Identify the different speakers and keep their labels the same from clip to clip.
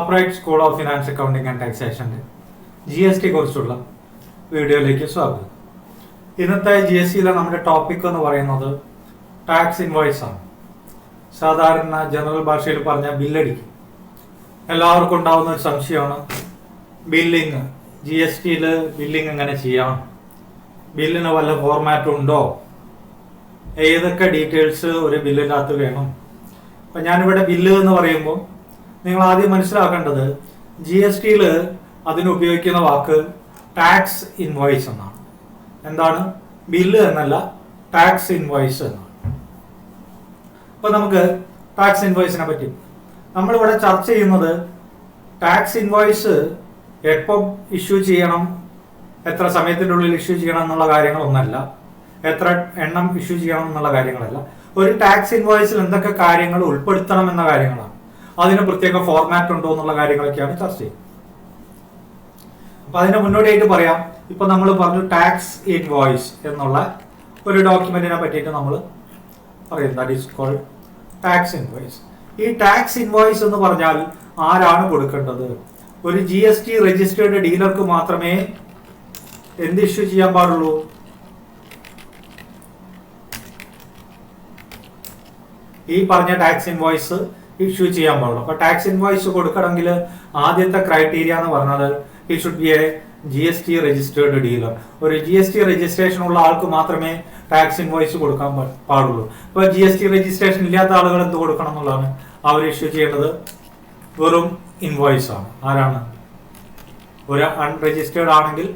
Speaker 1: Corporate school of finance accounting and ടാക്സേഷൻ്റെ GST കുറിച്ചുള്ള വീഡിയോയിലേക്ക് സ്വാഗതം. ഇന്നത്തെ GSTയിലെ നമ്മുടെ ടോപ്പിക് എന്ന് പറയുന്നത് ടാക്സ് ഇൻവോയ്സ് ആണ്. സാധാരണ ജനറൽ ഭാഷയിൽ പറഞ്ഞ ബില്ലടിക്കും. എല്ലാവർക്കും ഉണ്ടാകുന്ന ഒരു സംശയമാണ് ബില്ലിങ്. GSTയിൽ ബില്ലിങ് എങ്ങനെ ചെയ്യാം, ബില്ലിന് വല്ല ഫോർമാറ്റും ഉണ്ടോ, ഏതൊക്കെ ഡീറ്റെയിൽസ് ഒരു ബില്ലിനകത്ത് വേണം. അപ്പം ഞാനിവിടെ ബില്ല് എന്ന് പറയുമ്പോൾ നിങ്ങൾ ആദ്യം മനസ്സിലാക്കേണ്ടത് GSTയിൽ അതിന് ഉപയോഗിക്കുന്ന വാക്ക് ടാക്സ് ഇൻവോയ്സ് എന്നാണ്. എന്താണ്? ബില്ല് എന്നല്ല, ടാക്സ് ഇൻവോയ്സ് എന്നാണ്. അപ്പൊ നമുക്ക് ടാക്സ് ഇൻവോയ്സിനെ പറ്റി നമ്മളിവിടെ ചർച്ച ചെയ്യുന്നത് ടാക്സ് ഇൻവോയ്സ് എപ്പം ഇഷ്യൂ ചെയ്യണം, എത്ര സമയത്തിൻ്റെ ഉള്ളിൽ ഇഷ്യൂ ചെയ്യണം എന്നുള്ള കാര്യങ്ങളൊന്നല്ല, എത്ര എണ്ണം ഇഷ്യൂ ചെയ്യണം എന്നുള്ള കാര്യങ്ങളല്ല. ഒരു ടാക്സ് ഇൻവോയ്സിൽ എന്തൊക്കെ കാര്യങ്ങൾ ഉൾപ്പെടുത്തണം എന്ന കാര്യങ്ങളാണ്. അതിന് പ്രത്യേക ഫോർമാറ്റ് ഉണ്ടോ എന്നുള്ള കാര്യങ്ങളൊക്കെയാണ് ചർച്ച ചെയ്യുന്നത്. അപ്പൊ അതിന് മുന്നോടിയായിട്ട് പറയാം, ഇപ്പൊ നമ്മൾ പറഞ്ഞു ടാക്സ് ഇൻവോയ്സ് എന്നുള്ള ഒരു ഡോക്യുമെന്റിനെ പറ്റിയിട്ട് നമ്മൾ പറയും, that is called tax invoice. ഈ ടാക്സ് ഇൻവോയ്സ് എന്ന് പറഞ്ഞാൽ ആരാണ് കൊടുക്കേണ്ടത്? ഒരു GST രജിസ്റ്റേർഡ് ഡീലർക്ക് മാത്രമേ എന്ത് ഇഷ്യൂ ചെയ്യാൻ പാടുള്ളൂ? ഈ പറഞ്ഞ ടാക്സ് ഇൻവോയ്സ് ഇഷ്യൂ ചെയ്യാൻ പാടുള്ളൂ. അപ്പൊ ടാക്സ് ഇൻവോയ്സ് കൊടുക്കണമെങ്കിൽ ആദ്യത്തെ ക്രൈറ്റീരിയ എന്ന് പറഞ്ഞത് ഈ should be A GST registered dealer. ഒരു GST രജിസ്ട്രേഷൻ ഉള്ള ആൾക്ക് മാത്രമേ ടാക്സ് ഇൻവോയ്സ് കൊടുക്കാൻ പാടുള്ളൂ. ഇപ്പൊ GST രജിസ്ട്രേഷൻ ഇല്ലാത്ത ആളുകൾ എന്ത് കൊടുക്കണം എന്നുള്ളതാണ് അവർ ഇഷ്യൂ ചെയ്യേണ്ടത്. വെറും ഇൻവോയ്സ് ആണ്. ആരാണ്? ഒരു അൺരജിസ്റ്റേർഡ് ആണെങ്കിൽ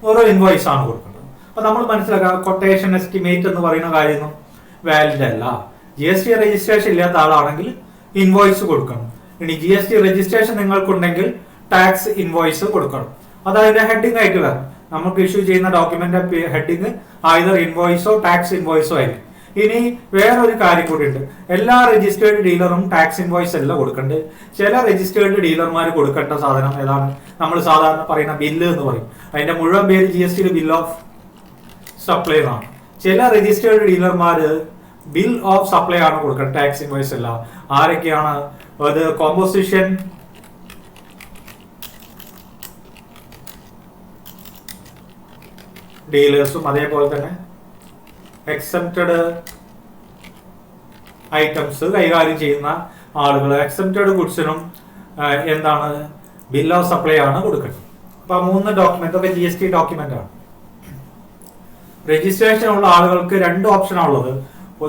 Speaker 1: ഓരോ ഇൻവോയ്സ് ആണ് കൊടുക്കേണ്ടത്. അപ്പൊ നമ്മൾ മനസ്സിലാക്കുക, കൊട്ടേഷൻ എസ്റ്റിമേറ്റ് എന്ന് പറയുന്ന കാര്യമൊന്നും വാലിഡ് അല്ല. GST രജിസ്ട്രേഷൻ ഇല്ലാത്ത ആളാണെങ്കിൽ ഇൻവോയ്സ് കൊടുക്കണം. ഇനി GST രജിസ്ട്രേഷൻ നിങ്ങൾക്കുണ്ടെങ്കിൽ ടാക്സ് ഇൻവോയ്സ് കൊടുക്കണം. അതായത് ഹെഡിങ് ആയിട്ട് വരണം. നമുക്ക് ഇഷ്യൂ ചെയ്യുന്ന ഡോക്യുമെന്റ് ഹെഡിങ് ആയിദർ ഇൻവോയ്സോ ടാക്സ് ഇൻവോയ്സോ ആയിരിക്കും. ഇനി വേറൊരു കാര്യം കൂടി ഉണ്ട്, എല്ലാ രജിസ്റ്റേർഡ് ഡീലറും ടാക്സ് ഇൻവോയ്സ് അല്ല കൊടുക്കേണ്ടത്. ചില രജിസ്റ്റേർഡ് ഡീലർമാർ കൊടുക്കേണ്ട സാധനം ഏതാണ്? നമ്മൾ സാധാരണ പറയുന്ന ബില്ല് എന്ന് പറയും. അതിന്റെ മുഴുവൻ പേര് GSTയിൽ ബിൽ ഓഫ് സപ്ലൈ എന്നാണ്. ചില രജിസ്റ്റേർഡ് ഡീലർമാർ ബിൽ ഓഫ് സപ്ലൈ ആണ് കൊടുക്കുന്നത്, ടാക്സ് ഇൻവോയ്സ് അല്ല. ആരൊക്കെയാണ് അത്? കോമ്പോസിഷൻ ഡീലേഴ്സും അതേപോലെ തന്നെ എക്സെപ്റ്റഡ് ഐറ്റംസ് കൈകാര്യം ചെയ്യുന്ന ആളുകൾ. എക്സെപ്റ്റഡ് ഗുഡ്സിനും എന്താണ് ബിൽ ഓഫ് സപ്ലൈ ആണ് കൊടുക്കുന്നത്. അപ്പൊ 3 ഡോക്യുമെന്റ് ഒക്കെ GST ഡോക്യുമെന്റ് ആണ്. രജിസ്ട്രേഷൻ ഉള്ള ആളുകൾക്ക് 2 ഓപ്ഷനാണ് ഉള്ളത്.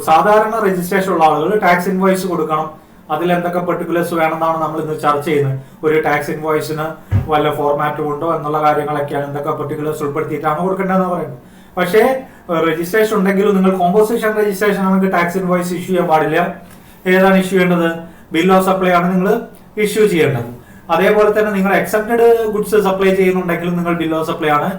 Speaker 1: സാധാരണ രജിസ്ട്രേഷൻ ഉള്ള ആളുകൾ ടാക്സ് ഇൻവോയ്സ് കൊടുക്കണം. അതിൽ എന്തൊക്കെ പെർട്ടിക്കുലേഴ്സ് വേണമെന്നാണ് നമ്മൾ ഇന്ന് ചർച്ച ചെയ്യുന്നത്. ഒരു ടാക്സ് ഇൻവോയ്സിന് വല്ല ഫോർമാറ്റും ഉണ്ടോ എന്നുള്ള കാര്യങ്ങളൊക്കെയാണ്, എന്തൊക്കെ പെർട്ടിക്കുലേഴ്സ് ഉൾപ്പെടുത്തിയിട്ടാണ് കൊടുക്കേണ്ടതെന്ന് പറയുന്നത്. പക്ഷേ രജിസ്ട്രേഷൻ ഉണ്ടെങ്കിലും നിങ്ങൾ കോമ്പോസിഷൻ രജിസ്ട്രേഷൻ ആണെങ്കിൽ ടാക്സ് ഇൻവോയ്സ് ഇഷ്യൂ ചെയ്യാൻ പാടില്ല. ഏതാണ് ഇഷ്യൂ ചെയ്യേണ്ടത്? ബിൽ ഓഫ് സപ്ലൈ ആണ് നിങ്ങൾ ഇഷ്യൂ ചെയ്യേണ്ടത്. അതേപോലെ തന്നെ നിങ്ങൾ എക്സെപ്റ്റഡ് ഗുഡ്സ് സപ്ലൈ ചെയ്യുന്നുണ്ടെങ്കിലും നിങ്ങൾ ബിൽ ഓഫ് സപ്ലൈ ആണ്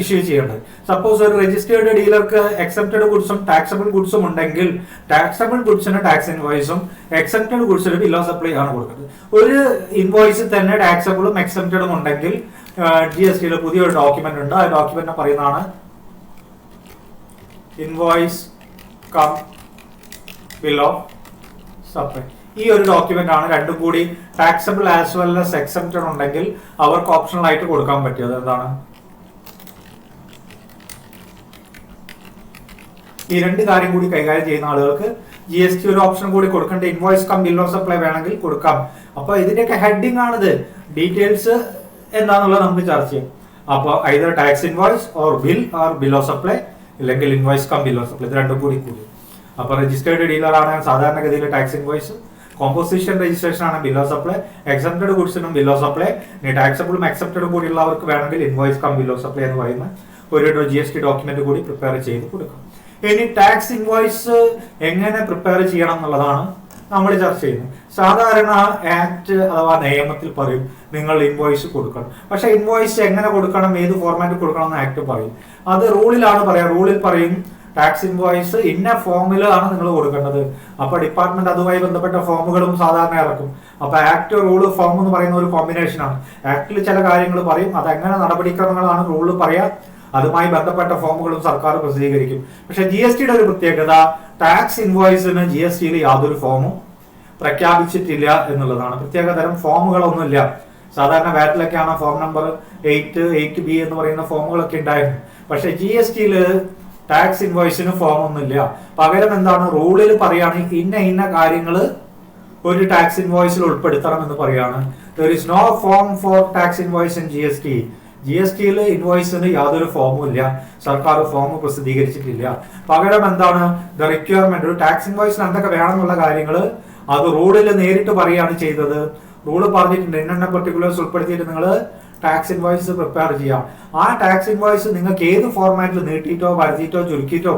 Speaker 1: ഇഷ്യൂ ചെയ്യേണ്ടത്. സപ്പോസ് ഒരു രജിസ്റ്റേർഡ് ഡീലർക്ക് എക്സെപ്റ്റഡ് ഗുഡ്സും ടാക്സബിൾ ഗുഡ്സും ഉണ്ടെങ്കിൽ ടാക്സബിൾ ഗുഡ്സിന് ടാക്സ് ഇൻവോയ്സും എക്സെപ്റ്റഡ് ഗുഡ്സിന് ബിൽ ഓഫ് സപ്ലൈ ആണ് കൊടുക്കുന്നത്. ഒരു ഇൻവോയ്സിൽ തന്നെ ടാക്സബിളും എക്സെപ്റ്റഡും ഉണ്ടെങ്കിൽ GSTയിൽ പുതിയൊരു ഡോക്യുമെന്റ് ഉണ്ട്. ആ ഡോക്യുമെന്റ് പറയുന്നതാണ് invoice cum bill of supply. ഈ ഒരു ഡോക്യുമെന്റ് ആണ് രണ്ടും കൂടി taxable as well as excepted ഉണ്ടെങ്കിൽ അവർക്ക് ഓപ്ഷണൽ ആയിട്ട് കൊടുക്കാൻ പറ്റിയത്. എന്താണ്? ഈ 2 കാര്യം കൂടി കൈകാര്യം ചെയ്യുന്ന ആളുകൾക്ക് GST ഒരു ഓപ്ഷൻ കൂടി കൊടുക്കേണ്ട, invoice cum bill of supply വേണമെങ്കിൽ കൊടുക്കാം. അപ്പൊ ഇതിന്റെയൊക്കെ ഹെഡിങ് ആണിത്. ഡീറ്റെയിൽസ് എന്താണെന്നുള്ളത് നമുക്ക് ചർച്ച ചെയ്യാം. അപ്പോൾ either tax invoice or bill or bill of supply, ഇല്ലെങ്കിൽ invoice cum bill of supply. ഇത് രണ്ടും കൂടി. അപ്പൊ രജിസ്റ്റേർഡ് ഡീലർ ആണ് സാധാരണഗതിയിൽ ടാക്സ് ഇൻവോയ്സ്, കോമ്പോസിഷൻ രജിസ്ട്രേഷൻ ആണ് ബിൽ ഓഫ് സപ്ലൈ, എക്സെപ്റ്റഡ് ഗുഡ്സിനും ബിൽ ഓഫ് സപ്ലൈ, ഇനി ടാക്സബിളും എക്സെപ്റ്റഡും കൂടി ഉള്ളവർക്ക് വേണമെങ്കിൽ invoice cum bill of supply എന്ന് പറയുന്ന ഒരു GST ഡോക്യുമെന്റ് കൂടി പ്രിപ്പയർ ചെയ്ത് കൊടുക്കാം. ഇനി ടാക്സ് ഇൻവോയ്സ് എങ്ങനെ പ്രിപ്പയർ ചെയ്യണം എന്നുള്ളതാണ് നമ്മൾ ചർച്ച ചെയ്യുന്നത്. സാധാരണ ആക്ട് അഥവാ നിയമത്തിൽ പറയും നിങ്ങൾ ഇൻവോയ്സ് കൊടുക്കണം. പക്ഷെ ഇൻവോയ്സ് എങ്ങനെ കൊടുക്കണം, ഏത് ഫോർമാറ്റിൽ കൊടുക്കണം എന്ന് ആക്ട് പറയും. അത് റൂളിലാണ് പറയാം. റൂളിൽ പറയും ടാക്സ് ഇൻവോയ്സ് ഇന്ന ഫോമിലാണ് നിങ്ങൾ കൊടുക്കേണ്ടത്. അപ്പൊ ഡിപ്പാർട്ട്മെന്റ് അതുമായി ബന്ധപ്പെട്ട ഫോമുകളും സാധാരണ ഇറക്കും. അപ്പൊ ആക്ട്, റൂള്, ഫോം എന്ന് പറയുന്ന ഒരു കോമ്പിനേഷൻ ആണ്. ആക്ടിൽ ചില കാര്യങ്ങൾ പറയും, അതെങ്ങനെ നടപടിക്രമങ്ങളാണ് റൂളിൽ പറയാ. അതുമായി ബന്ധപ്പെട്ട ഫോമുകളും സർക്കാർ പ്രസിദ്ധീകരിക്കും. പക്ഷെ GSTയുടെ ഒരു പ്രത്യേകത, ടാക്സ് ഇൻവോയ്സിന് GSTയിൽ യാതൊരു ഫോമും പ്രഖ്യാപിച്ചിട്ടില്ല എന്നുള്ളതാണ്. പ്രത്യേക തരം ഫോമുകളൊന്നുമില്ല. സാധാരണ വാറ്റിലൊക്കെയാണ് ഫോം നമ്പർ 8, 8B എന്ന് പറയുന്ന ഫോമുകളൊക്കെ ഉണ്ടായിരുന്നു. പക്ഷെ GST ടാക്സ് ഇൻവോയ്സിന് ഫോം ഒന്നുമില്ല. പകരം എന്താണ്, റൂളിൽ പറയാണ് ഇന്ന കാര്യങ്ങൾ ഒരു ടാക്സ് ഇൻവോയ്സിൽ ഉൾപ്പെടുത്തണം എന്ന് പറയാണ്. There is no form for tax invoice in GST. GST ഇൻവോയ്സിന് യാതൊരു ഫോമും ഇല്ല. സർക്കാർ ഫോം പ്രസിദ്ധീകരിച്ചിട്ടില്ല. പകരം എന്താണ്, ദ റിക്വയർമെന്റ്, ഒരു ടാക്സ് ഇൻവോയ്സിന് എന്തൊക്കെ വേണമെന്നുള്ള കാര്യങ്ങൾ അത് റൂളിൽ നേരിട്ട് പറയുകയാണ് ചെയ്തത്. റൂള് പറഞ്ഞിട്ടുണ്ട് ഇന്ന പെർട്ടിക്കുലേഴ്സ് ഉൾപ്പെടുത്തിയിട്ട് നിങ്ങൾ ടാക്സ് ഇൻവോയ്സ് പ്രിപ്പയർ ചെയ്യാം. ആ ടാക്സ് ഇൻവോയ്സ് നിങ്ങൾക്ക് ഏത് ഫോർമാറ്റിൽ നീട്ടിയിട്ടോ പരത്തിയിട്ടോ ചുരുക്കിയിട്ടോ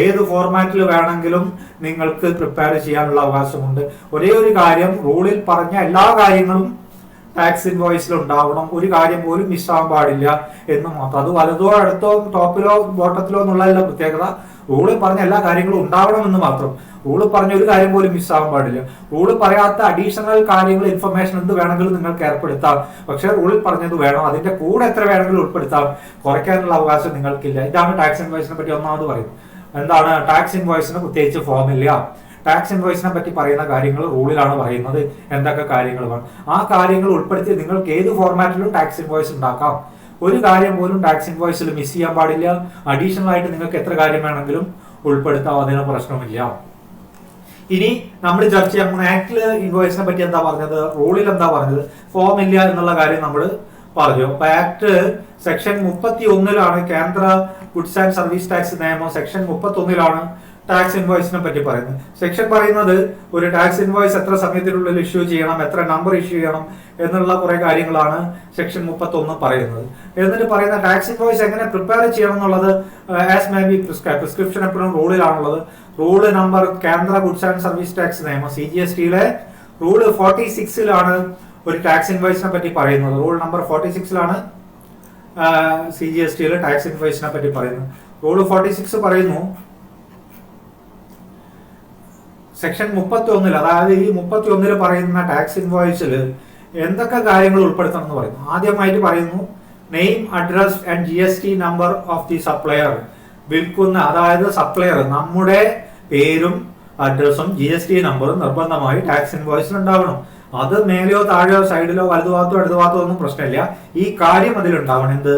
Speaker 1: ഏത് ഫോർമാറ്റിൽ വേണമെങ്കിലും നിങ്ങൾക്ക് പ്രിപ്പയർ ചെയ്യാനുള്ള അവകാശമുണ്ട്. ഒരേ ഒരു കാര്യം, റൂളിൽ പറഞ്ഞ എല്ലാ കാര്യങ്ങളും ടാക്സ് ഇൻവോയ്സിൽ ഉണ്ടാവണം, ഒരു കാര്യം പോലും മിസ്സാവാൻ പാടില്ല എന്ന് മാത്രം. അത് വലതോ അടുത്തോ ടോപ്പിലോ ബോട്ടത്തിലോ എന്നുള്ളതല്ല പ്രത്യേകത. റൂളിൽ പറഞ്ഞ എല്ലാ കാര്യങ്ങളും ഉണ്ടാവണം എന്ന് മാത്രം. റൂള് പറഞ്ഞ ഒരു കാര്യം പോലും മിസ്സാവാൻ പാടില്ല. റൂള് പറയാത്ത അഡീഷണൽ കാര്യങ്ങൾ, ഇൻഫർമേഷൻ എന്ത് വേണമെങ്കിലും നിങ്ങൾക്ക് ഏർപ്പെടുത്താം. പക്ഷെ റൂളിൽ പറഞ്ഞത് വേണം. അതിന്റെ കൂടെ എത്ര വേണമെങ്കിലും ഉൾപ്പെടുത്താം. കുറയ്ക്കാനുള്ള അവകാശം നിങ്ങൾക്കില്ല. ഇതാണ് ടാക്സ് ഇൻവോയ്സിനെ പറ്റി ഒന്നാമത് പറയുന്നത്. എന്താണ്, ടാക്സ് ഇൻവോയ്സിന് പ്രത്യേകിച്ച് ഫോം ഇല്ല. ടാക്സ് ഇൻവോയ്സിനെ പറ്റി പറയുന്ന കാര്യങ്ങൾ റൂളിലാണ് പറയുന്നത്. എന്തൊക്കെ കാര്യങ്ങൾ വേണം ആ കാര്യങ്ങൾ ഉൾപ്പെടുത്തി നിങ്ങൾക്ക് ഏത് ഫോർമാറ്റിലും ടാക്സ് ഇൻവോയ്സ് ഉണ്ടാക്കാം. ഒരു കാര്യം പോലും ടാക്സ് ഇൻവോയ്സിൽ മിസ് ചെയ്യാൻ പാടില്ല. അഡീഷണൽ ആയിട്ട് നിങ്ങൾക്ക് എത്ര കാര്യം വേണമെങ്കിലും ഉൾപ്പെടുത്താം, അതിന് പ്രശ്നമില്ല. ഇനി നമ്മൾ ചർച്ച ചെയ്യാൻ ആക്ടില് ഇൻവോയ്സിനെ പറ്റി എന്താ പറഞ്ഞത്, റൂളിൽ എന്താ പറഞ്ഞത്, ഫോം ഇല്ല എന്നുള്ള കാര്യം നമ്മൾ പറഞ്ഞു. അപ്പൊ ആക്ട് സെക്ഷൻ 31 കേന്ദ്ര ഗുഡ്സ് ആൻഡ് സർവീസ് ടാക്സ് നിയമം സെക്ഷൻ 31 ടാക്സ് ഇൻവോയ്സിനെ പറ്റി പറയുന്നത്. സെക്ഷൻ പറയുന്നത് ഒരു ടാക്സ് ഇൻവോയ്സ് എത്ര സമയത്തിനുള്ളിൽ ഇഷ്യൂ ചെയ്യണം, എത്ര നമ്പർ ഇഷ്യൂ ചെയ്യണം എന്നുള്ള കുറെ കാര്യങ്ങളാണ് സെക്ഷൻ 31 പറയുന്നത്. എന്നിട്ട് പറയുന്ന ടാക്സ് ഇൻവോയ്സ് എങ്ങനെ പ്രിപ്പയർ ചെയ്യണം എന്നുള്ളത് ആസ് മേ ബി പ്രിസ്ക്രിപ്ഷൻ എപ്പോഴും റൂളിലാണുള്ളത്. റൂള് നമ്പർ കേന്ദ്ര ഗുഡ്സ് ആൻഡ് സർവീസ് ടാക്സ് നിയമം CGST റൂള് 46 ഒരു ടാക്സ് ഇൻവോയ്സിനെ പറ്റി പറയുന്നത്. റൂൾ നമ്പർ 46 CGST ടാക്സ് ഇൻവോയ്സിനെ പറ്റി പറയുന്നത്. റൂള് 46 പറയുന്നു, സെക്ഷൻ 31 അതായത് ഈ 31 പറയുന്ന ടാക്സ് ഇൻവോയ്സിൽ എന്തൊക്കെ കാര്യങ്ങൾ ഉൾപ്പെടുത്തണം എന്ന് പറയുന്നു. ആദ്യമായിട്ട് പറയുന്നു name, address and GST number of the supplier. വിൽക്കുന്ന, അതായത് സപ്ലയർ, നമ്മുടെ പേരും അഡ്രസ്സും GST നമ്പറും നിർബന്ധമായി ടാക്സ് ഇൻവോയ്സിൽ ഉണ്ടാവണം. അത് മേലെയോ താഴെയോ സൈഡിലോ വലതുഭാഗത്തോ ഇടതുഭാഗത്തോ ഒന്നും പ്രശ്നമില്ല. ഈ കാര്യം അതിലുണ്ടാവണം. എന്ത്,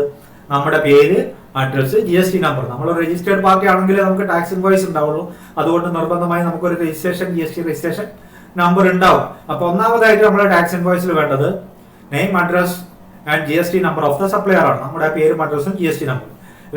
Speaker 1: നമ്മുടെ പേര്, അഡ്രസ്, GST നമ്പർ. നമ്മൾ രജിസ്റ്റേർഡ് പാർട്ടി ആണെങ്കിൽ നമുക്ക് ടാക്സ് ഇൻവോയ്സ് ഉണ്ടാവുള്ളൂ. അതുകൊണ്ട് നിർബന്ധമായി നമുക്കൊരു രജിസ്ട്രേഷൻ, GST രജിസ്ട്രേഷൻ നമ്പർ ഉണ്ടാവും. അപ്പൊ ഒന്നാമതായിട്ട് നമ്മുടെ ടാക്സ് ഇൻവോയ്സിൽ വേണ്ടത് name, address and GST number of the supplier ആണ്. നമ്മുടെ പേരും അഡ്രസ്സും GST നമ്പർ.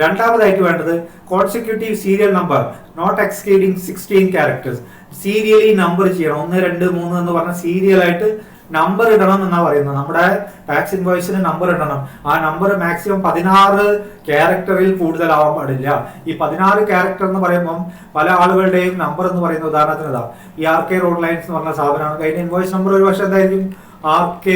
Speaker 1: രണ്ടാമതായിട്ട് വേണ്ടത് consecutive serial number note exceeding 16 characters. സീരിയലി number ചെയ്യണം. 1, 2, 3 എന്ന് പറഞ്ഞ സീരിയലായിട്ട് നമ്പർ ഇടണം എന്നാ പറയുന്നത്. നമ്മുടെ ടാക്സ് ഇൻവോയ്സിന് നമ്പർ ഇടണം. ആ നമ്പർ മാക്സിമം 16 ക്യാരക്ടറിൽ കൂടുതലാവാൻ പാടില്ല. ഈ 16 ക്യാരക്ടർ എന്ന് പറയുമ്പോൾ പല ആളുകളുടെയും നമ്പർ എന്ന് പറയുന്ന ഉദാഹരണത്തിന് ഇതാ, ഈ RK റോഡ് ലൈൻസ് എന്ന് പറഞ്ഞ സ്ഥാപനമാണ്. അതിന്റെ ഇൻവോയ്സ് നമ്പർ ഒരു വർഷം എന്തായിരിക്കും, RK,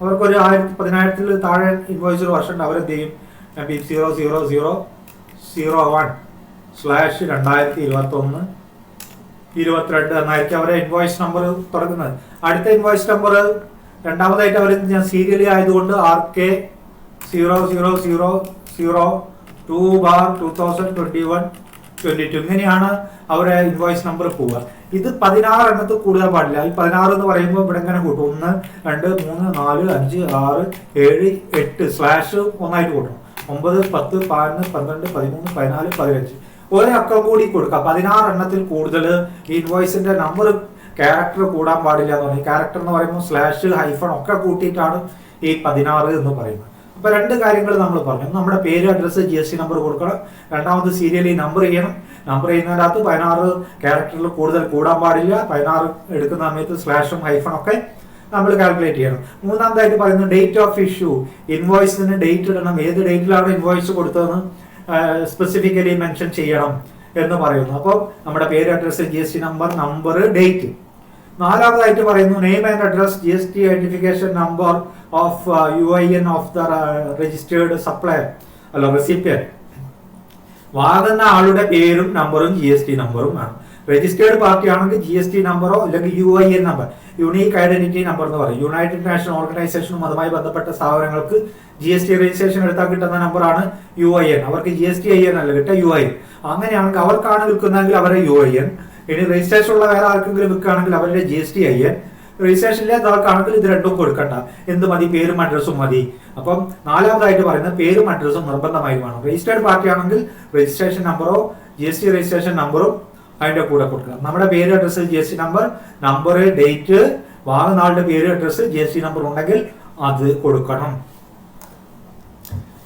Speaker 1: അവർക്കൊരു 1000-ൽ താഴെ ഇൻവോയ്സ് ഒരു വർഷം ഉണ്ട്. അവരെന്ത് ചെയ്യും, 00001/2021-22 എന്നായിരിക്കും അവരെ ഇൻവോയ്സ് നമ്പർ തുടങ്ങുന്നത്. അടുത്ത ഇൻവോയ്സ് നമ്പർ രണ്ടാമതായിട്ട് അവർ സീരിയലി ആയതുകൊണ്ട് RK 00002/2021-22 ഇങ്ങനെയാണ് അവരെ ഇൻവോയ്സ് നമ്പർ പോവുക. ഇത് 16 എണ്ണത്തിൽ കൂടുതൽ പാടില്ല. ഈ 16 എന്ന് പറയുമ്പോൾ ഇവിടെ ഇങ്ങനെ കൂട്ടും. 1, 2, 3, 4, 5, 6, 7, 8 സ്ലാഷ് ഒന്നായിട്ട് കൂട്ടണം. 9, 10, 11, 12, 13, 14, 15 ഒരു അക്കം കൂടി കൊടുക്കുക. 16 എണ്ണത്തിൽ കൂടുതൽ ഈ ഇൻവോയ്സിന്റെ നമ്പർ ക്യാരക്ടർ കൂടാൻ പാടില്ല എന്ന് പറയും. ക്യാരക്ടർ എന്ന് പറയുമ്പോൾ സ്ലാഷ്, ഹൈഫൺ ഒക്കെ കൂട്ടിയിട്ടാണ് ഈ 16 എന്ന് പറയുന്നത്. അപ്പൊ 2 കാര്യങ്ങൾ നമ്മൾ പറഞ്ഞു. നമ്മുടെ പേര്, അഡ്രസ്സ്, GST നമ്പർ കൊടുക്കണം. രണ്ടാമത് സീരിയലി നമ്പർ ചെയ്യണം. നമ്പർ ചെയ്യുന്നതിനകത്ത് 16 ക്യാരക്ടറിൽ കൂടുതൽ കൂടാൻ പാടില്ല. 16 എടുക്കുന്ന സമയത്ത് സ്ലാഷും ഹൈഫൺ ഒക്കെ നമ്മൾ കാൽക്കുലേറ്റ് ചെയ്യണം. മൂന്നാമതായിട്ട് പറയുന്നത് ഡേറ്റ് ഓഫ് ഇഷ്യൂ. ഇൻവോയ്സിന് ഡേറ്റ് ഇടണം. ഏത് ഡേറ്റിലാണ് ഇൻവോയ്സ് കൊടുത്തതെന്ന് സ്പെസിഫിക്കലി മെൻഷൻ ചെയ്യണം എന്ന് പറയുന്നു. അപ്പോൾ നമ്മുടെ പേര്, അഡ്രസ്, GST നമ്പർ, ഡേറ്റ്. നാലാമതായിട്ട് പറയുന്നു name and address, GST identification number of UIN of the registered supplier അല്ല റെസിപ്പിയന്റ്. വാങ്ങുന്ന ആളുടെ പേരും നമ്പറും GST നമ്പറും വേണം. രജിസ്റ്റേർഡ് പാർട്ടി ആണെങ്കിൽ GST നമ്പറോ അല്ലെങ്കിൽ UIN number, unique identity number എന്ന് പറയും. യുണൈറ്റഡ് നാഷൻ ഓർഗനൈസേഷനും അതുമായി ബന്ധപ്പെട്ട സ്ഥാപനങ്ങൾക്ക് GST രജിസ്ട്രേഷൻ എടുത്താൽ കിട്ടുന്ന നമ്പറാണ് UIN. അവർക്ക് GSTIN അല്ല കിട്ടുക, UIN. അങ്ങനെയാണെങ്കിൽ അവർക്കാണ് വിൽക്കുന്നതെങ്കിൽ അവരെ UIN, ഇനി രജിസ്ട്രേഷൻ ഉള്ള വേറെ ആർക്കെങ്കിലും വിൽക്കുകയാണെങ്കിൽ അവരുടെ GST അയ്യൻ, രജിസ്ട്രേഷൻ ഇല്ലാത്ത ആൾക്കാണെങ്കിൽ ഇത് രണ്ടും കൊടുക്കണ്ട, എന്ത് മതി, പേരും അഡ്രസ്സും മതി. അപ്പം നാലാമതായിട്ട് പറയുന്നത് പേരും അഡ്രസ്സും നിർബന്ധമായി വേണം. രജിസ്റ്റേർഡ് പാർട്ടി ആണെങ്കിൽ രജിസ്ട്രേഷൻ നമ്പറോ GST രജിസ്ട്രേഷൻ നമ്പറും അതിന്റെ കൂടെ കൊടുക്കണം. നമ്മുടെ പേര്, അഡ്രസ്സ്, GST നമ്പർ, ഡേറ്റ്, വാങ്ങുന്ന ആളുടെ പേര്, അഡ്രസ്സ്, GST നമ്പർ ഉണ്ടെങ്കിൽ അത് കൊടുക്കണം.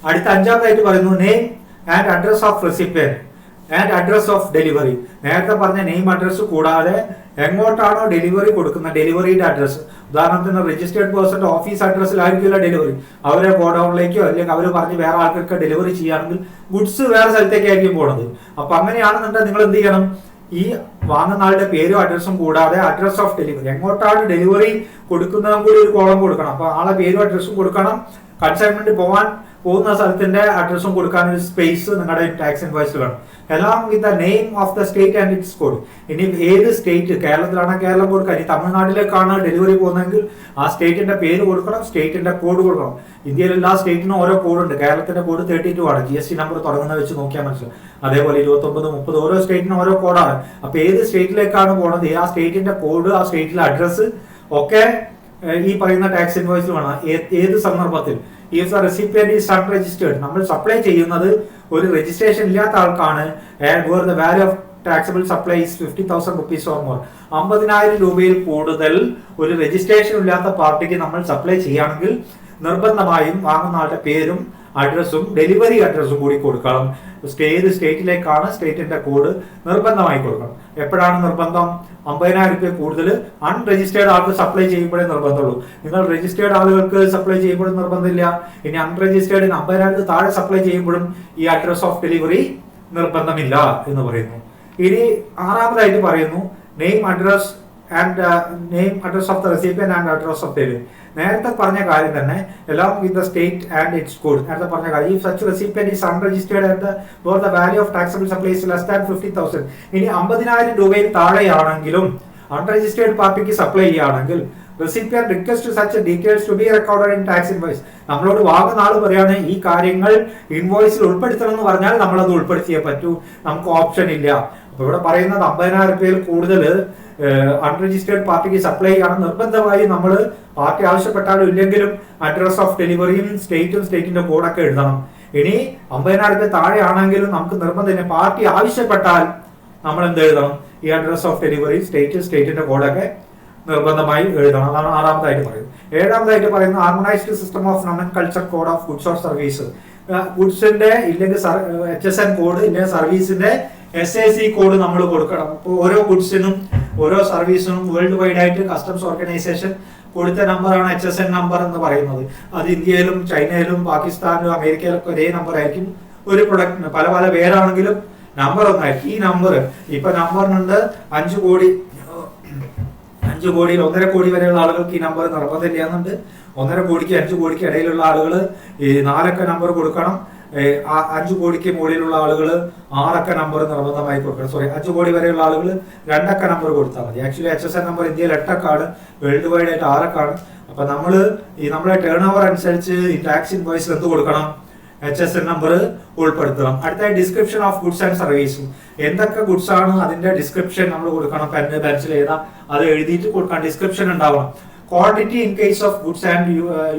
Speaker 1: അടുത്ത അഞ്ചാമതായിട്ട് പറയുന്നു name and address of recipient and address of delivery. നേരത്തെ പറഞ്ഞ നെയിം അഡ്രസ് കൂടാതെ എങ്ങോട്ടാണോ ഡെലിവറി കൊടുക്കുന്നത് ഡെലിവറിയുടെ അഡ്രസ്. ഉദാഹരണത്തിന് രജിസ്റ്റേർഡ് പേഴ്സന്റെ ഓഫീസ് അഡ്രസ്സിലായിരിക്കില്ല ഡെലിവറി, അവരെ ഗോഡൌണിലേക്കോ അല്ലെങ്കിൽ അവർ പറഞ്ഞ് വേറെ ആൾക്കാർക്ക് ഡെലിവറി ചെയ്യുകയാണെങ്കിൽ ഗുഡ്സ് വേറെ സ്ഥലത്തേക്കായിരിക്കും പോണത്. അപ്പൊ അങ്ങനെയാണെന്നുണ്ടെങ്കിൽ നിങ്ങൾ എന്ത് ചെയ്യണം, ഈ വാങ്ങുന്ന ആളുടെ പേരും അഡ്രസ്സും കൂടാതെ അഡ്രസ് ഓഫ് ഡെലിവറി, എങ്ങോട്ടാണ് ഡെലിവറി കൊടുക്കുന്നതും കൂടി ഒരു കോളം കൊടുക്കണം. അപ്പൊ ആളെ പേരും അഡ്രസ്സും കൊടുക്കണം, കൺസൈൻമെന്റ് പോകുന്ന സ്ഥലത്തിന്റെ അഡ്രസ്സും കൊടുക്കാൻ ഒരു സ്പേസ് നിങ്ങളുടെ ടാക്സ് ഇൻവോയ്സിൽ വേണം. എല്ലാം with the name of the state and it's code. ഇനി ഏത് സ്റ്റേറ്റ്, കേരളത്തിലാണ് കേരളം കൊടുക്കുക, ഇനി തമിഴ്നാട്ടിലേക്കാണ് ഡെലിവറി പോകുന്നതെങ്കിൽ ആ സ്റ്റേറ്റിന്റെ പേര് കൊടുക്കണം, സ്റ്റേറ്റിന്റെ കോഡ് കൊടുക്കണം. ഇന്ത്യയിൽ എല്ലാ സ്റ്റേറ്റിനും ഓരോ കോഡുണ്ട്. കേരളത്തിന്റെ കോഡ് 32 ആണ്, GST നമ്പർ തുടങ്ങുന്ന വെച്ച് നോക്കിയാൽ മനസ്സിലാവും. അതേപോലെ 29, 30 ഓരോ സ്റ്റേറ്റിനും ഓരോ കോഡാണ്. അപ്പൊ ഏത് സ്റ്റേറ്റിലേക്കാണ് പോകുന്നത്, ആ സ്റ്റേറ്റിന്റെ കോഡ്, ആ സ്റ്റേറ്റിലെ അഡ്രസ്സ് ഒക്കെ ഈ പറയുന്ന ടാക്സ് ഇൻവോയ്സിൽ വേണം. ഏത് സന്ദർഭത്തിൽ if the recipient is unregistered, നമ്മൾ സപ്ലൈ ചെയ്യുന്നത് ഒരു രജിസ്ട്രേഷൻ ഇല്ലാത്ത ആൾക്കാണ്, where the value of taxable supply is 50,000 rupees or more, 50,000 രൂപയിൽ കൂടുതൽ ഒരു രജിസ്ട്രേഷൻ ഇല്ലാത്ത പാർട്ടിക്ക് നമ്മൾ സപ്ലൈ ചെയ്യുകയാണെങ്കിൽ നിർബന്ധമായും വാങ്ങുന്ന ആളുടെ പേരും അഡ്രസ്സും ഡെലിവറി അഡ്രസ്സും കൂടി കൊടുക്കണം. ഏത് സ്റ്റേറ്റിലേക്കാണ് സ്റ്റേറ്റിന്റെ കോഡ് നിർബന്ധമായി കൊടുക്കണം. എപ്പോഴാണ് നിർബന്ധം? 50,000 രൂപ കൂടുതൽ അൺരജിസ്റ്റേർഡ് ആൾക്ക് സപ്ലൈ ചെയ്യുമ്പോഴേ നിർബന്ധമുള്ളൂ. നിങ്ങൾ രജിസ്റ്റേർഡ് ആളുകൾക്ക് സപ്ലൈ ചെയ്യുമ്പോഴും നിർബന്ധമില്ല. ഇനി അൺരജിസ്റ്റേർഡ് 50,000 താഴെ സപ്ലൈ ചെയ്യുമ്പോഴും ഈ അഡ്രസ് ഓഫ് ഡെലിവറി നിർബന്ധമില്ല എന്ന് പറയുന്നു. ഇനി ആറാമതായിട്ട് പറയുന്നു name address of the recipient and address of delivery. നേരത്തെ പറഞ്ഞ കാര്യം തന്നെ along with the state and its code. നേരത്തെ പറഞ്ഞ കാര്യം, if such recipient is unregistered and where the value of taxable supply is less than 50,000, ഇനി 50,000 രൂപയിൽ താഴെയാണെങ്കിലും unregistered പാർട്ടിക്ക് സപ്ലൈ ചെയ്യുകയാണെങ്കിൽ recipient request such details to be recorded in tax invoice. നമ്മളോട് വാങ്ങുന്ന ആൾ പറയാണ് ഈ കാര്യങ്ങൾ ഇൻവോയ്സിൽ ഉൾപ്പെടുത്തണം എന്ന് പറഞ്ഞാൽ നമ്മൾ അത് ഉൾപ്പെടുത്തിയേ പറ്റൂ, നമുക്ക് ഓപ്ഷൻ ഇല്ല. അപ്പൊ ഇവിടെ പറയുന്നത് 50,000 രൂപയിൽ കൂടുതൽ അൺരജിസ്റ്റേർഡ് പാർട്ടിക്ക് സപ്ലൈ ചെയ്യണം. നിർബന്ധമായി നമ്മൾ പാർട്ടി ആവശ്യപ്പെട്ടാലും ഇല്ലെങ്കിലും അഡ്രസ് ഓഫ് ഡെലിവറിയും സ്റ്റേറ്റിന്റെ കോഡൊക്കെ എഴുതണം. ഇനി 50,000 രൂപ താഴെയാണെങ്കിലും നമുക്ക് നിർബന്ധമില്ല, പാർട്ടി ആവശ്യപ്പെട്ടാൽ നമ്മൾ എന്ത് എഴുതണം, ഈ അഡ്രസ് ഓഫ് ഡെലിവറി സ്റ്റേറ്റിന്റെ കോഡൊക്കെ നിർബന്ധമായി എഴുതണം. അതാണ് ആറാമതായിട്ട് പറയുന്നത്. ഏഴാമതായിട്ട് പറയുന്നത് harmonised system of nomenclature code of goods or service. ഗുഡ്സിന്റെ ഇല്ലെങ്കിൽ HSN കോഡ് ഇല്ലെങ്കിൽ സർവീസിന്റെ SAC കോഡ് നമ്മൾ കൊടുക്കണം. അപ്പോൾ ഓരോ ഗുഡ്സിനും ഓരോ സർവീസിനും വേൾഡ് വൈഡ് ആയിട്ട് കസ്റ്റംസ് ഓർഗനൈസേഷൻ കൊടുത്ത നമ്പറാണ് HSN നമ്പർ എന്ന് പറയുന്നത്. അത് ഇന്ത്യയിലും ചൈനയിലും പാകിസ്ഥാനിലും അമേരിക്കയിലൊക്കെ ഒരേ നമ്പർ ആയിരിക്കും. ഒരു പ്രൊഡക്റ്റിന് പല പല പേരാണെങ്കിലും നമ്പർ ഒന്നായിരിക്കും. ഈ നമ്പർ ഇപ്പൊ നമ്പറിനുണ്ട് 5 കോടി 1.5 കോടി വരെയുള്ള ആളുകൾക്ക് ഈ നമ്പർ നിർബന്ധമില്ലാന്നുണ്ട്. 1.5 കോടിക്ക് 5 കോടിക്ക് ഇടയിലുള്ള ആളുകൾ ഈ 4 അക്ക നമ്പർ കൊടുക്കണം. 5 കോടിക്ക് മുകളിലുള്ള ആളുകൾ 6 അക്ക നമ്പർ നിർബന്ധമായി കൊടുക്കണം. 5 കോടി വരെയുള്ള ആളുകൾ 2 അക്ക നമ്പർ കൊടുത്താൽ മതി. ആക്ച്വലി HSN നമ്പർ ഇന്ത്യയിൽ 8 അക്കാണ്, വേൾഡ് വൈഡ് ആയിട്ട് 6 അക്കാണ്. അപ്പൊ നമ്മുടെ ടേൺ ഓവർ അനുസരിച്ച് ഈ ടാക്സ് ഇൻവോയ്സിൽ എന്ത് കൊടുക്കണം, HSN നമ്പർ ഉൾപ്പെടുത്തണം. അടുത്ത description of goods and service. എന്തൊക്കെ ഗുഡ്സ് ആണ് അതിന്റെ ഡിസ്ക്രിപ്ഷൻ നമ്മൾ കൊടുക്കണം. പെന്ന് പെൻസിൽ ചെയ്താ അത് എഴുതിയിട്ട് കൊടുക്കണം, ഡിസ്ക്രിപ്ഷൻ ഉണ്ടാവണം. Quantity in case of goods and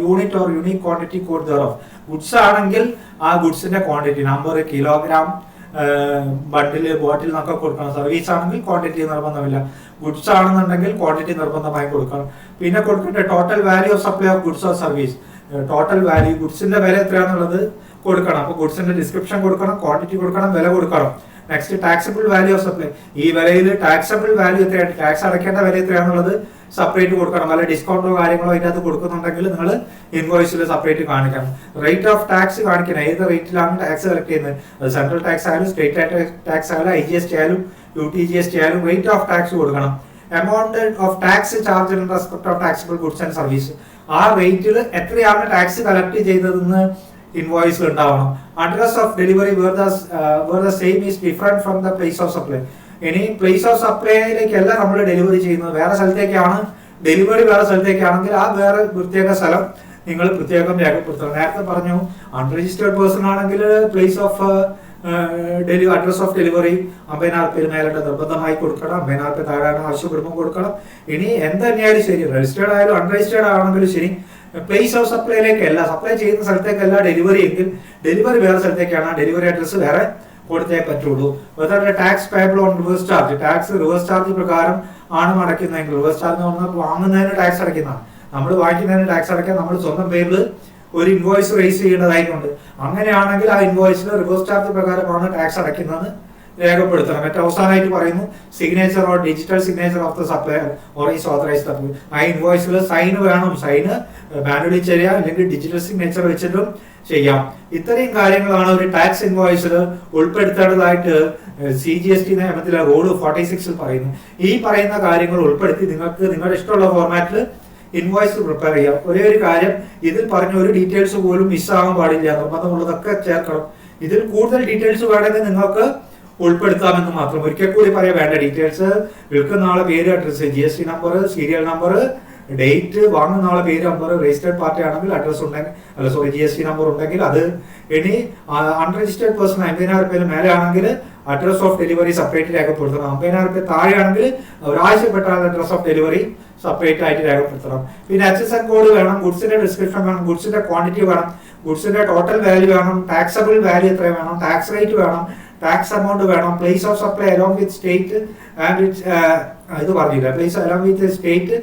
Speaker 1: unit or unique quantity code thereof. Goods ആണെങ്കിൽ ആ ഗുഡ്സിന്റെ ക്വാണ്ടിറ്റി നമ്പർ, കിലോഗ്രാം, ബണ്ടില്, ബോട്ടിൽ എന്നൊക്കെ കൊടുക്കണം. സർവീസ് ആണെങ്കിൽ ക്വാണ്ടിറ്റി നിർബന്ധമില്ല. ഗുഡ്സ് ആണെന്നുണ്ടെങ്കിൽ ക്വാണ്ടിറ്റി നിർബന്ധമായി കൊടുക്കണം. പിന്നെ കൊടുക്കേണ്ട total value of supply of goods or service. Total value, ഗുഡ്സിന്റെ വില എത്രയാണെന്നുള്ളത് കൊടുക്കണം. അപ്പൊ ഗുഡ്സിന്റെ ഡിസ്ക്രിപ്ഷൻ കൊടുക്കണം, ക്വാണ്ടിറ്റി കൊടുക്കണം, വില കൊടുക്കണം. Next taxable value of supply. ഈ വിലയിൽ ടാക്സബിൾ വാല്യൂ എത്രയാണ്, ടാക്സ് അടയ്ക്കേണ്ട വില എത്രയാണെന്നുള്ളത് സെപ്പറേറ്റ് കൊടുക്കണം. വല്ല ഡിസ്കൗണ്ടോ കാര്യങ്ങളോ അതിനകത്ത് കൊടുക്കുന്നുണ്ടെങ്കിൽ നിങ്ങൾ ഇൻവോയ്സിൽ സെപ്പറേറ്റ് കാണിക്കണം. റേറ്റ് ഓഫ് ടാക്സ് കാണിക്കണം, ഏത് റേറ്റിലാണ് ടാക്സ് കളക്ട് ചെയ്യുന്നത്. അത് സെൻട്രൽ ടാക്സ് ആയാലും സ്റ്റേറ്റ് ടാക്സ് ആയാലും IGST ആയാലും UTGST ആയാലും റേറ്റ് ഓഫ് ടാക്സ് കൊടുക്കണം. Amount of tax charge in respect of taxable goods and service. ആ റേറ്റിൽ എത്രയാണ് ടാക്സ് കളക്ട് ചെയ്തതെന്ന് ഇൻവോയ്സിൽ ഉണ്ടാവണം. Address of delivery where the same is different from the place of supply. ഇനി പ്ലേസ് ഓഫ് സപ്ലൈയിലേക്കല്ല നമ്മൾ ഡെലിവറി ചെയ്യുന്നത്, വേറെ സ്ഥലത്തേക്കാണ് ഡെലിവറി. വേറെ സ്ഥലത്തേക്കാണെങ്കിൽ ആ വേറെ പ്രത്യേക സ്ഥലം നിങ്ങൾ പ്രത്യേകം രേഖപ്പെടുത്തണം. നേരത്തെ പറഞ്ഞു അൺരജിസ്റ്റേർഡ് പേഴ്സൺ ആണെങ്കിൽ place of address of delivery 50,000 മേലോട്ട് നിർബന്ധമായി കൊടുക്കണം, 50,000 താഴെയാണ് ആവശ്യപ്പെടുമ്പോൾ കൊടുക്കണം. ഇനി എന്ത് തന്നെയായാലും ശരി, രജിസ്റ്റേർഡ് ആയാലും അൺരജിസ്റ്റേർഡ് ആണെങ്കിലും ശരി, പ്ലേസ് ഓഫ് സപ്ലൈയിലേക്കല്ല, സപ്ലൈ ചെയ്യുന്ന സ്ഥലത്തേക്കല്ല ഡെലിവറി എങ്കിൽ ഡെലിവറി വേറെ സ്ഥലത്തേക്കാണ്, ഡെലിവറി അഡ്രസ്സ് വേറെ കൊടുത്തേ പറ്റുള്ളൂ. അതുപോലെ tax payable on reverse charge, tax reverse charge പ്രകാരം ആണ് അടയ്ക്കുന്നതെങ്കിൽ, റിവേഴ്സ് ചാർജ് എന്ന് പറഞ്ഞാൽ വാങ്ങുന്നതിന് ടാക്സ് അടയ്ക്കുന്നതാണ്, നമ്മൾ വാങ്ങിക്കുന്നതിന് ടാക്സ് അടയ്ക്കാൻ നമ്മൾ സ്വന്തം പേരിൽ ഒരു ഇൻവോയ്സ് റേസ് ചെയ്യേണ്ടതായിട്ടുണ്ട്. അങ്ങനെയാണെങ്കിൽ ആ ഇൻവോയ്സിൽ റിവേഴ്സ് ചാർജ് പ്രകാരമാണ് ടാക്സ് അടയ്ക്കുന്നത് രേഖപ്പെടുത്തണം. മറ്റേ അവസാനമായിട്ട് പറയുന്നു signature or digital signature of the supplier or is authorised apply. ആ ഇൻവോയ്സിൽ സൈൻ വേണം, സൈന് മാനുവലി ചെയ്യാം അല്ലെങ്കിൽ ഡിജിറ്റൽ സിഗ്നേച്ചർ വെച്ചിട്ടും ചെയ്യാം. ഇത്രയും കാര്യങ്ങളാണ് ഒരു ടാക്സ് ഇൻവോയ്സിൽ ഉൾപ്പെടുത്തേണ്ടതായിട്ട് CGST നിയമത്തിലെ റൂൾ 46 പറയുന്നു. ഈ പറയുന്ന കാര്യങ്ങൾ ഉൾപ്പെടുത്തി നിങ്ങൾക്ക് നിങ്ങളുടെ ഇഷ്ടമുള്ള ഫോർമാറ്റിൽ ഇൻവോയ്സ് പ്രിപ്പയർ ചെയ്യാം. ഒരേ ഒരു കാര്യം, ഇതിൽ പറഞ്ഞ ഒരു ഡീറ്റെയിൽസ് പോലും മിസ്സാകാൻ പാടില്ല, നിർബന്ധമുള്ളതൊക്കെ ചേർക്കണം. ഇതിൽ കൂടുതൽ ഡീറ്റെയിൽസ് വേണമെങ്കിൽ നിങ്ങൾക്ക് ഉൾപ്പെടുത്താമെന്ന് മാത്രം. ഒരിക്കൽ കൂടി പറയാം, വേണ്ട ഡീറ്റെയിൽസ് വിൽക്കുന്ന ആളെ പേര്, address, GST number, serial number, date, വാങ്ങുന്ന ആളെ പേര്, നമ്പർ, രജിസ്റ്റേർഡ് പാർട്ടി ആണെങ്കിൽ അഡ്രസ് ഉണ്ടെങ്കിൽ GST നമ്പർ ഉണ്ടെങ്കിൽ അത്. ഇനി അൺരജിസ്റ്റേർഡ് പേഴ്സൺ 50,000 മേലെ ആണെങ്കിൽ അഡ്രസ് ഓഫ് ഡെലിവറി സെപ്പറേറ്റ് രേഖപ്പെടുത്തണം. 50,000 താഴെയാണെങ്കിൽ ഒരാഴ്ചപ്പെട്ട അഡ്രസ് ഓഫ് ഡെലിവറി സെപ്പറേറ്റ് ആയിട്ട് രേഖപ്പെടുത്തണം. പിന്നെ HSN കോഡ് വേണം, ഗുഡ്സിന്റെ ഡിസ്ക്രിപ്ഷൻ വേണം, ഗുഡ്സിന്റെ ക്വാണ്ടിറ്റി വേണം, ഗുഡ്സിന്റെ ടോട്ടൽ വാല്യൂ വേണം, ടാക്സബിൾ വാല്യൂ എത്ര വേണം, ടാക്സ് റേറ്റ് വേണം, ടാക്സ് എമൗണ്ട് വേണം, place of supply along with state and ഇത് പറഞ്ഞില്ല, place along with state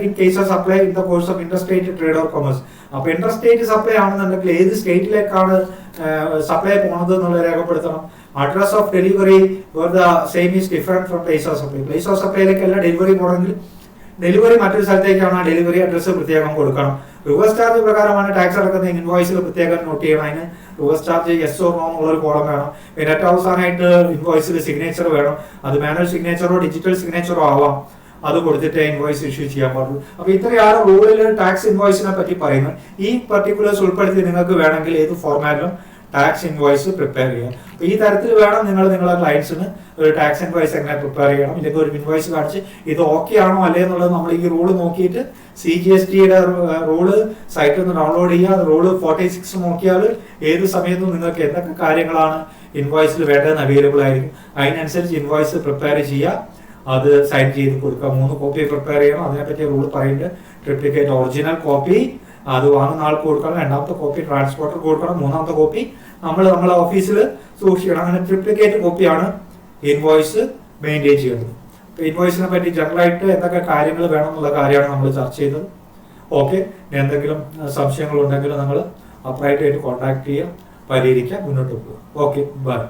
Speaker 1: in case of supply in the course of interstate trade or commerce. അപ്പൊ interstate supply ആണെന്നുണ്ടെങ്കിൽ ഏത് സ്റ്റേറ്റിലേക്കാണ് സപ്ലൈ പോണത് എന്നുള്ളത് രേഖപ്പെടുത്തണം. Address of delivery same is different from place of supply. പ്ലേസ് ഓഫ് സപ്ലൈയിലേക്കല്ല ഡെലിവറി പോകണമെങ്കിൽ ഡെലിവറി മറ്റൊരു സ്ഥലത്തേക്കാണ്, ഡെലിവറി അഡ്രസ്സ് പ്രത്യേകം കൊടുക്കണം. റിവേഴ്സ് ചാർജ് പ്രകാരമാണ് ടാക്സ് അടക്കുന്ന ഇൻവോയ്സിൽ പ്രത്യേകം നോട്ട് ചെയ്യണം. അതിന് reverse charge yes or no എന്നുള്ളൊരു കോളം വേണം. പിന്നെ ഏറ്റവും അവസാനമായിട്ട് ഇൻവോയ്സിൽ സിഗ്നേച്ചർ വേണം, അത് മാനുവൽ സിഗ്നേച്ചറോ ഡിജിറ്റൽ സിഗ്നേച്ചറോ ആവാം, അത് കൊടുത്തിട്ട് ഇൻവോയ്സ് ഇഷ്യൂ ചെയ്യാൻ പാടുള്ളൂ. അപ്പൊ ഇത്രയാണ് റൂളിൽ ടാക്സ് ഇൻവോയ്സിനെ പറ്റി പറയുന്നത്. ഈ പർട്ടിക്കുലേഴ്സ് ഉൾപ്പെടുത്തി നിങ്ങൾക്ക് വേണമെങ്കിൽ ഏത് ഫോർമാറ്റിലും ടാക്സ് ഇൻവോയ്സ് പ്രിപ്പയർ ചെയ്യാം. അപ്പൊ ഈ തരത്തിൽ വേണം നിങ്ങൾ നിങ്ങളുടെ ക്ലയൻസിന് ഒരു ടാക്സ് ഇൻവോയ്സ് എങ്ങനെ പ്രിപ്പയർ ചെയ്യണം. ഇല്ലെങ്കിൽ ഒരു ഇൻവോയ്സ് കാണിച്ച് ഇത് ഓക്കെ ആണോ അല്ലേ എന്നുള്ളത് നമ്മൾ ഈ റൂള് നോക്കിയിട്ട് CGSTയുടെ റൂള് സൈറ്റിൽ നിന്ന് ഡൗൺലോഡ് ചെയ്യുക. റൂള് 46 നോക്കിയാൽ ഏത് സമയത്തും നിങ്ങൾക്ക് എന്തൊക്കെ കാര്യങ്ങളാണ് ഇൻവോയ്സിൽ വേണ്ടതെന്ന് അവൈലബിൾ ആയിരിക്കും. അതിനനുസരിച്ച് ഇൻവോയ്സ് പ്രിപ്പയർ ചെയ്യുക, അത് സൈൻ ചെയ്ത് കൊടുക്കുക. 3 കോപ്പി പ്രിപ്പയർ ചെയ്യണം. അതിനെപ്പറ്റി റൂൾ പറയുന്നുണ്ട്. ട്രിപ്ലിക്കേറ്റ് ഒറിജിനൽ കോപ്പി അത് വാങ്ങുന്ന ആൾക്ക് കൊടുക്കണം, 2ാമത്തെ കോപ്പി ട്രാൻസ്പോർട്ടർ കൊടുക്കണം, 3ാമത്തെ കോപ്പി നമ്മളെ ഓഫീസിൽ സൂക്ഷിക്കണം. അങ്ങനെ ട്രിപ്ലിക്കേറ്റ് കോപ്പിയാണ് ഇൻവോയ്സ് മെയിൻറ്റെയിൻ ചെയ്യുന്നത്. ഇൻവോയ്സിനെ പറ്റി ജനറലായിട്ട് എന്തൊക്കെ കാര്യങ്ങൾ വേണം എന്നുള്ള കാര്യമാണ് നമ്മൾ ചർച്ച ചെയ്തത്. ഓക്കെ, എന്തെങ്കിലും സംശയങ്ങൾ ഉണ്ടെങ്കിൽ നിങ്ങൾ അപ്രൈറ്റായിട്ട് കോൺടാക്ട് ചെയ്യുക, പരിഹരിക്കുക, മുന്നോട്ട് പോകുക. Okay, by.